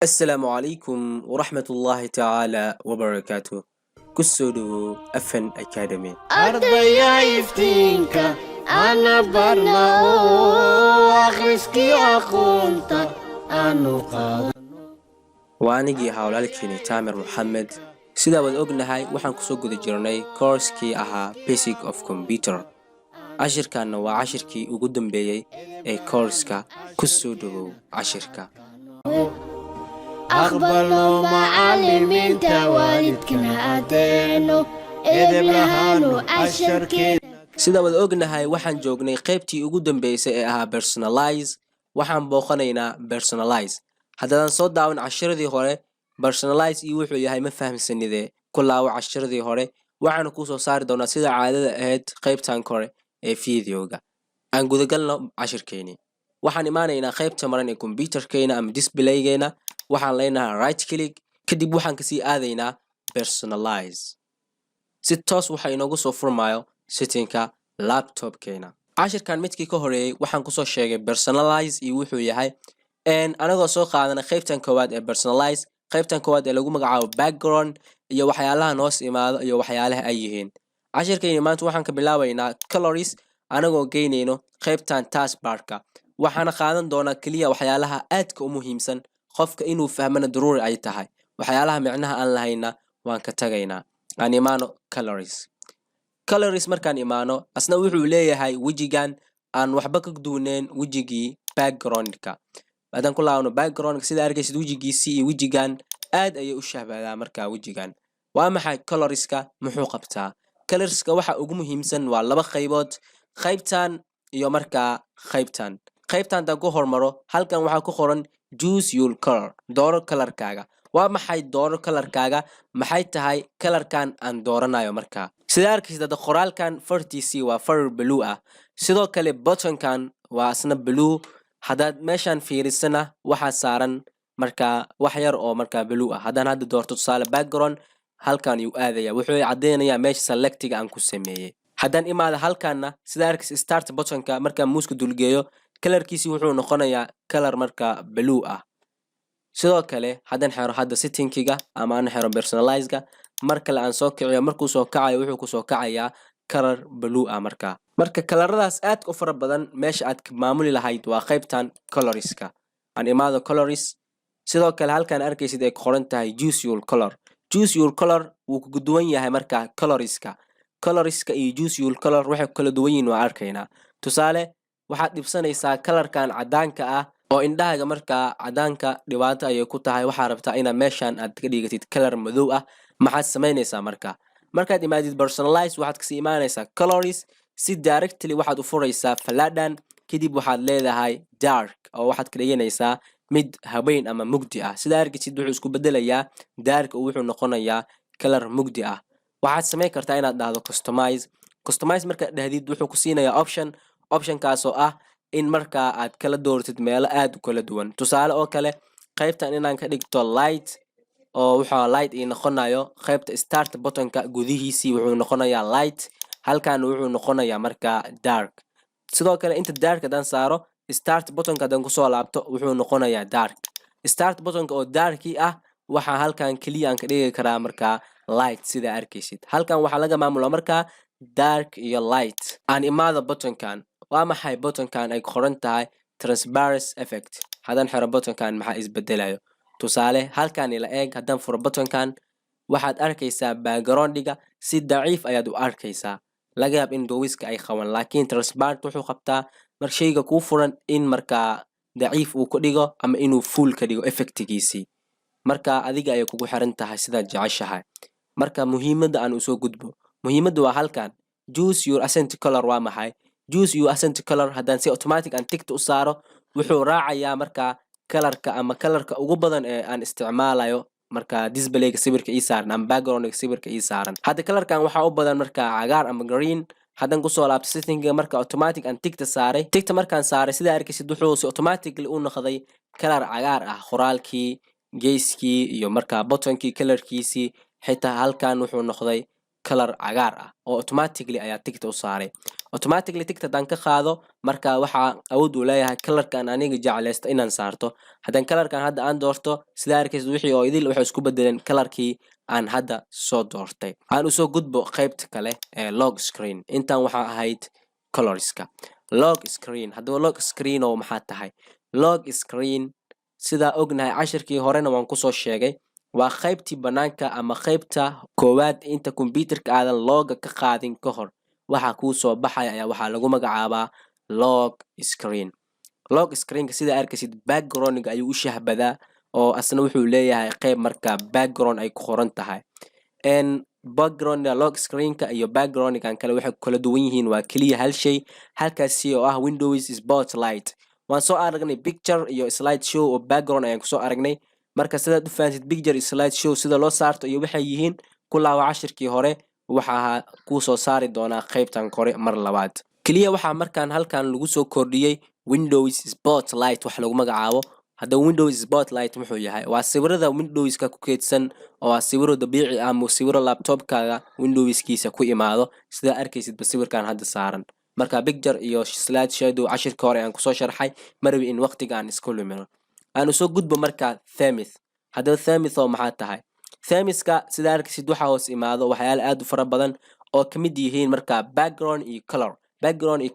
السلام عليكم ورحمة الله تعالى وبركاته. كسودو أفن أكاديمي أرضيا يفتينك أنا برنا أخرسكي أخونتا أنو قاد وأنيجي حولالكيني تامر محمد. سيدا واد أغنهاي وحان كسوغو دي جرني كورسكي أها Basic of Computer. عشركان waa cashirkii ugu dambeeyay ee course-ka كسودو عشركا. أخبرنا معلمين توالدكنا أدينو إذب لهانو أشركي sida wada ognahay waxaan joognay qaybtii ugu dambeysay ee ahaa personalize. waxaan booqanaynaa personalize. haddaan soo daawan cashiradii hore personalize iyo wuxuu yahay ma fahamsanide ku laawo cashiradii hore waxaan ku soo saari doonaa sida caadada ahayd qaybtan kore ee videoga. aan gudagalno cashirkeeni. waxaan imaanaynaa qaybta maran ee computerkeena ama displaygeena. waxaan leenahay right click kadib waxaan kasii aadaynaa personalize. si toos waxa inoogu soo furmayo settingka laptopkeena. cashirkan midkii ka horeeyay waxaan kusoo sheegay personalize iyo wuxuu yahay anagoo soo qaadanay qaybtan koowaad ee personalize. qaybtan koowaad ee lagu magacaabo background iyo waxyaalaha noos imaado iyo waxyaalaha ay yihiin. cashirkeeni maanta waxaan ka bilaabaynaa colors anagoo geynayno qaybtan taskbarka. waxaana qaadan doonaa kaliya waxyaalaha aadka u muhiimsan qofka inuu fahmana daruuri ay tahay. waxyaalaha micnaha aan lahayna waan ka tagaynaa. aan imaano colors markaan imaano asna wuxuu leeyahay wejigan aan waxba ka duwaneen wejigii backgroundka. haddaan ku laabano backgroundka sida arkaysid wejigiisii iyo wejigan aad ayay u shahbadaa. markaa wejigan waa maxay colorska muxuu qabtaa? colorska waxa ugu muhiimsan waa laba qaybood, qaybtan iyo markaa qaybtan. qaybtan haddaan ku hormaro halkan waxaa ku qoran choose your color, dooro kalarkaaga. waa maxay dooro kalarkaaga? maxay tahay kalarkan aan dooranayo markaa? sida arkaysid hadda qoraalkan fartiisii waa far blue ah. sidoo kale buttonkan waa asna blue. haddaad meeshan fiirisana waxaa saaran markaa wax yar oo markaa blue ah. haddaan hadda doorto tusaale background halkan ayuu aadaya wuxuu cadeynayaa meesha selectiga aan ku sameeyey. haddaan imaado halkanna sida arkaysid start buttonka markaa muuska dulgeeyo kalarkiisi wuxuu noqonayaa kalar markaa blue ah. sidoo kale haddaan xiro hadda settingkiga ama aan xiro personalize-ga mar kale aan soo kiciyo markuu soo kacayo wuxuu ku soo kacayaa kalar blue ah markaa. marka kalaradaas aad u fara badan meesha aad ka maamuli lahayd waa qaybtan colorska. aan imaado colors. sidoo kale halkan arkaysid ay qoran tahay choose your color. choose your color wuu ku duwan yahay markaa colorska iyo choose your color waxay kala duwan yihiin waa arkaynaa. tusaale waxaad dhibsanaysaa kalarkan cadaanka ah oo indhahaaga markaa cadaanka dhibaato ayay ku tahay. waxaa rabtaa inaad meeshan aad ka dhigatid kalar madow ah. maxaad samaynaysaa markaad imaadid personalize waxaad kasii imaanaysaa colors. si directly waxaad u furaysaa falaadhan kadib waxaad leedahay dark oo waxaad ka dhiganaysaa mid habeen ama mugdi ah. sida arkaysid wuxuu isku bedelayaa dark oo wuxuu noqonayaa kalar mugdi ah. waxaad samayn kartaa inaad dhahdo customize markaad dhahdid wuxuu ku siinayaa optionkaas oo ah in markaa aad kala dooratid meelo aad u kala duwan. tusaale oo kale qaybtan inaan ka dhigto light oo wuxuu light ii noqonayo qaybta start buttonka gudihiisii wuxuu noqonayaa light. halkan wuxuu noqonayaa markaa dark. sidoo kale inta dark haddaan saaro start buttonka haddaan kusoo laabto wuxuu noqonayaa dark. start buttonka oo darki ah waxaa halkan keliya aan ka dhigi karaa markaa light sida arkaysid. halkan waxaa laga maamulaa markaa dark iyo light. aan imaado buttonkan. waa maxay buttonkan ay qoran tahay transparency effect. haddaan xiro buttonkan maxaa isbedelayo? tusaale halkan ila eeg haddaan furo buttonkan waxaad arkaysaa backgroundiga si daciif ayaad u arkaysaa. laga yaab in goowiska ay qaban laakiin transparent wuxuu qabtaa mar shayga kuu furan in markaa daciif uu ka dhigo ama inuu full ka dhigo effectigiisii. marka adiga ayay kugu xiran tahay sidaad jeceshahay. marka muhiimadda aan usoo gudbo. muhiimadda waa halkan choose your accent color. waa maxay choose your accent color? haddaan si automatic aan tigta u saaro wuxuu raacayaa markaa kalarka ama kalarka ugu badan ee aan isticmaalayo markaa displayga sawirka ii saaran ama backgroundga sawirka ii saaran. hadda kalarkan waxaa u badan markaa cagaar ama green. haddaan kusoo laabto settingga marka automatic aan tigta saaray markaan saaray sida arkaysid wuxuu si automatically u noqday kalar cagaar ah. qoraalkii geeskii iyo markaa buttonkii kalarkiisii xitaa halkan wuxuu noqday kalar cagaar ah oo automatically ayaa tigta u saaray. automatically tigta haddaan ka qaado marka waxaa awood u leeyahay kalarkan aniga jeclaysto inaan saarto haddaan kalarkan hadda aan doorto sida arkaysid wixii oo idil waxay isku bedeleen kalarkii aan hadda soo doortay aan usoo gudbo qaybta kale ee log screen intaan waxaa ahayd colorska log screen haddaba log screen oo maxaa tahay log screen sidaa ognahay cashirkii horena waan kusoo sheegay waa qaybtii banaanka ama qaybta koowaad inta computerka aadan looga ka qaadin ka hor waxa kuu soo baxaya ayaa waxaa lagu magacaabaa log screen log screenka sida arkaysid backgroundga ayuu u shahbadaa oo asna wuxuu leeyahay qayb marka background ay ku qoran tahay backgroundga log screenka iyo backgroundgan kale waxay kala duwan yihiin waa kaliya hal shay halkaasi oo ah Windows Spotlight waan soo aragnay picture iyo slide show oo background ayaan kusoo aragnay marka sidaad u fahansid picture iyo slide show sida loo saarto iyo waxay yihiin kulaa cashirkii hore waxaa ku soo saari doonaa qaybtan kore mar labaad kaliya waxaa markaan halkan lagu soo kordhiyay Windows Spotlight wax lagu magacaabo hadda Windows Spotlight muxuu yahay waa sawirada Windowska ku keedsan oo waa sawiro dabiici ah ama sawiro laptopkaaga Windowskiisa ku imaado sida arkaysid sawirkan hadda saaran marka picture iyo slide shadow cashirka hore aan kusoo sharxay marwi in waqtiga aan isku lumino aan soo gudbo marka themes hadda themes oo maxaa tahay themeska sida arkaysid waxa hoos imaado waxyaalo aad u fara badan oo kamid yihiin marka background iyo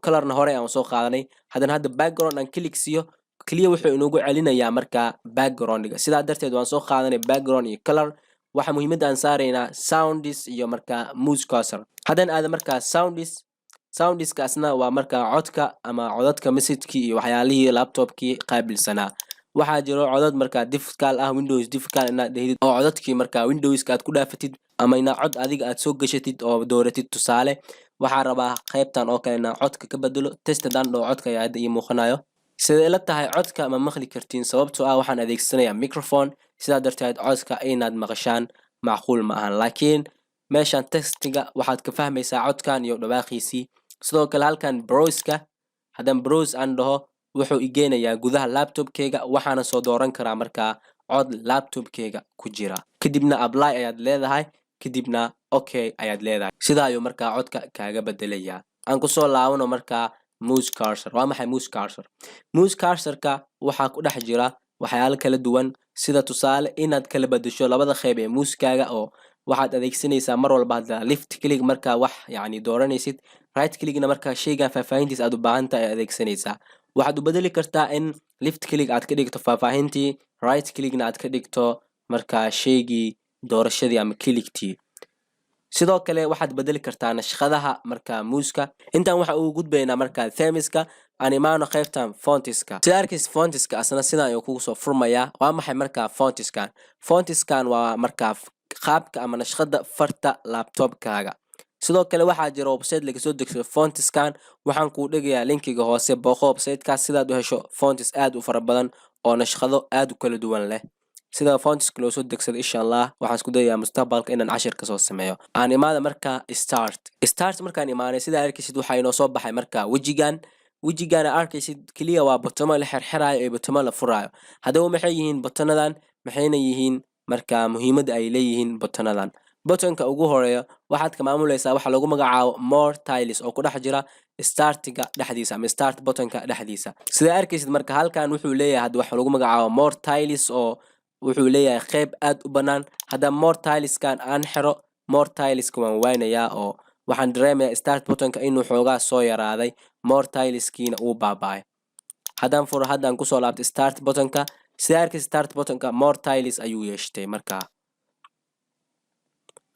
colorna hore aan soo qaadanay hadda background aan click siyo kaliya wuxuu inoogu celinayaa marka backgroundga sidaa darteed waan soo qaadanay background iyo color waxa muhiimada aan saareynaa sounds iyo marka mouse cursor haddaan aad marka soundskaasna waa marka codka ama codadka message-kii iyo waxyaalihii laptopkii qaabilsanaa waxaa jiro codad marka difficult ah Windows difficult inaad dhehid oo codadkii marka Windowska aad ku dhaafatid ama ina cod adiga aad soo gashatid oo dooratid tusaale waxaa rabaa qaybtan oo kale inaan codka ka bedelo test dan dhoo codka ayaa hadda ii muuqanayo sida ila tahay codka ma maqli kartiin sababtoo ah waxaan adeegsanayaa microphone sidaa darteed codka inaad maqashaan macquul ma ahan laakiin meeshan textiga waxaad ka fahmaysaa codkan iyo dhawaaqiisii sidoo kale halkan browse-ka haddaan browse aan dhaho wuxuu igeenayaa gudaha laptopkayga waxaana soo dooran karaa markaa cod laptopkayga ku jira kadibna apply ayaad leedahay kadibna okay ayaad leedahay sidaa ayuu markaa codka kaaga bedelayaa aan kusoo laabano markaa mouse cursor waa maxay mouse cursorka waxaa ku dhex jira waxyaalo kala duwan sida tusaale inaad kala bedesho labada qayb ee mouse-kaaga oo waxaad adeegsanaysaa mar walba hadda left click markaa wax yacni dooranaysid right clickna markaa shaygan faahfaahintiisa aad u baahan tahay adeegsanaysaa waxaad u bedeli kartaa in left click aad ka dhigto faahfaahintii right clickna aad ka dhigto markaa shaygii doorashadii ama clicktii sidoo kale waxaad bedeli kartaa nashqadaha marka muuska intaan waxa uu gudbaynaa marka themeska aan imaano qaybtan fontska sida arkaysid fontiska asna sidaan ayuu kugu soo furmayaa waa maxay marka fontiskan waa marka qaabka ama nashqada farta laptopkaaga sidoo kale waxaa jira website laga soo degsado fontiskan waxaan kuu dhigayaa linkiga hoose booqo websitekaas sidaad u hesho fontis aad u fara badan oo nashqado aad u kala duwan leh sida fontiska loo soo degsado insha Allah waxaan isku dayayaa mustaqbalka inaan cashir ka soo sameeyo aan imaado marka start markaan imaanay sida arkaysid waxa inoo soo baxay marka wejigan arkaysid kaliya waa bottomo la xirxirayo ee bottomo la furayo hadaba maxay yihiin bottonadan maxayna yihiin marka muhiimada ay leeyihiin bottonadan buttonka ugu horeeyo waxaad ka maamulaysaa waxa lagu magacaabo more tiles oo ku dhex jira startiga dhexdiisa ama start buttonka dhexdiisa sida arkaysid marka halkan wuxuu leeyahay hadda waxa lagu magacaabo more tiles oo wuxuu leeyahay qayb aad u banaan hadda more tileskan aan xiro more tileska waan waynayaa oo waxaan dareemayaa start buttonka inuu xoogaa soo yaraaday more tileskiina uu baaba'ay haddaan furo haddaan kusoo laabtay start buttonka sida arkaysid start buttonka more tiles ayuu yeeshtay markaa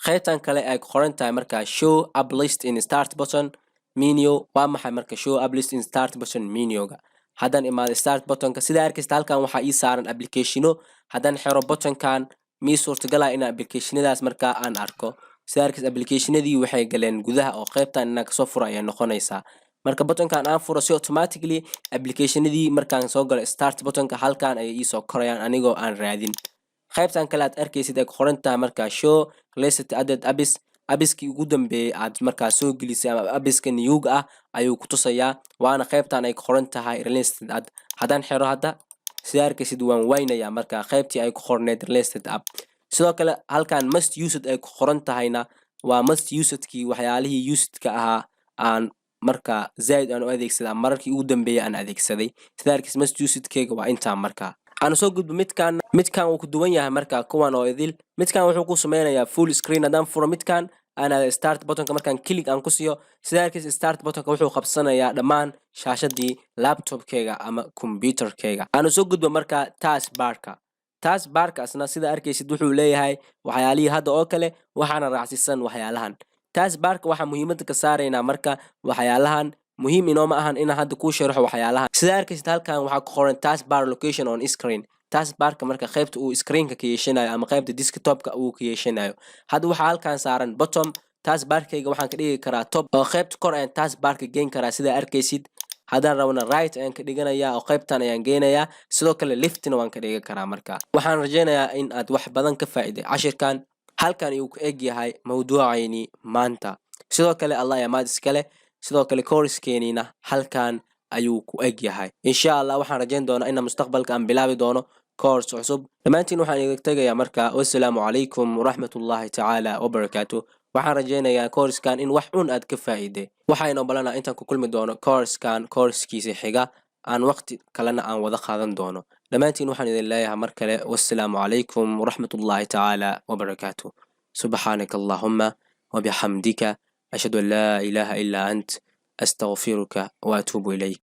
qaybtan kale ay qoran tahay marka show up list in start button menu waa maxay marka show up list in start button menuga haddaan imaado start buttonka sida arkaysid halkan waxaa ii saaran applicationo haddaan xiro buttonkan mii suurtagalaa in applicationadaas markaa aan arko sida arkaysid applicationadii waxay galeen gudaha oo qaybtan inaan kasoo furo ayaa noqonaysaa marka buttonkan aan furo si automatically applicationadii markaan soo galo start buttonka halkan ayay ii soo korayaan anigoo aan raadin qaybtan kale aad arkaysid ay qoran tahay marka show latest added abiskii ugu dambeeyay aad markaa soo gelisay ama abiska newga ah ayuu ku tusayaa waana qaybtan ay qoran tahay listed add haddaan xiro hadda sida arkaysid waan waynayaa marka qaybtii ay ku qorneed listed app sidoo kale halkan must used ay ku qoran tahayna waa must usedkii waxyaalihii usedka ahaa aan marka zaid aan u adeegsadaa markii ugu dambeeyay aan adeegsaday sidaarkiis must use it-keyga waa intaa marka aan soo gudbo midkaan uu ku duwan yahay marka kuwan oo idil midkaan wuxuu ku sameynayaa full screen haddaan furo midkaan ana start buttonka markaan click aan ku siiyo sidaarkiis start buttonka wuxuu qabsanayaa dhammaan shaashadii laptopkeyga ama computerkeyga aan soo gudbo marka taskbarka asna sida arkaysid wuxuu leeyahay waxyaalihii hadda oo kale waxaana raacsisan waxyaalahan taskbarka waxa muhiimada ka saaraynaa marka waxyaalahan muhiim inooma ahan inaan hadda kuu sharaxo waxyaalahan sida arkaysid halkan waxaa ku qoran taskbar location on screen taskbarka marka qaybta uu screenka ka yeeshanayo ama qaybta desktopka uu ka yeeshanayo hadda waxaa halkan saaran bottom taskbarkayga waxaan ka dhigi karaa top oo qaybta kor ayaan taskbarka geyn karaa sida arkaysid haddaan rabna right ayaan ka dhiganayaa oo qaybtan ayaan geynayaa sidoo kale leftna waan ka dhigi karaa marka waxaan rajaynayaa in aad wax badan ka faa'iiday cashirkan halkan ayuu ku eg yahay mawduucayni maanta sidoo kale allah ayaa maad iskale sidoo kale koorskeeniina halkan ayuu ku eg yahay insha allah waxaan rajayn doonaa in mustaqbalka aan bilaabi doono course cusub dhammaantiin waxaan idin tagayaa marka wassalaamu calaykum waraxmatullaahi tacaala wabarakaatuh waxaan rajaynayaa koorskan in wax un aad ka faa'iiday waxaynu balanaa intaan ku kulmi doono koorskiisa xiga aan waqti kalena aan wada qaadan doono dhammaantiin waxaan idin leeyahay mar kale wassalaamu calaykum waraxmatullaahi tacaala wabarakaatuh subxaanaka allaahumma wabixamdika ashhadu an laa ilaaha illaa ant astaghfiruka wa atuubu ilayk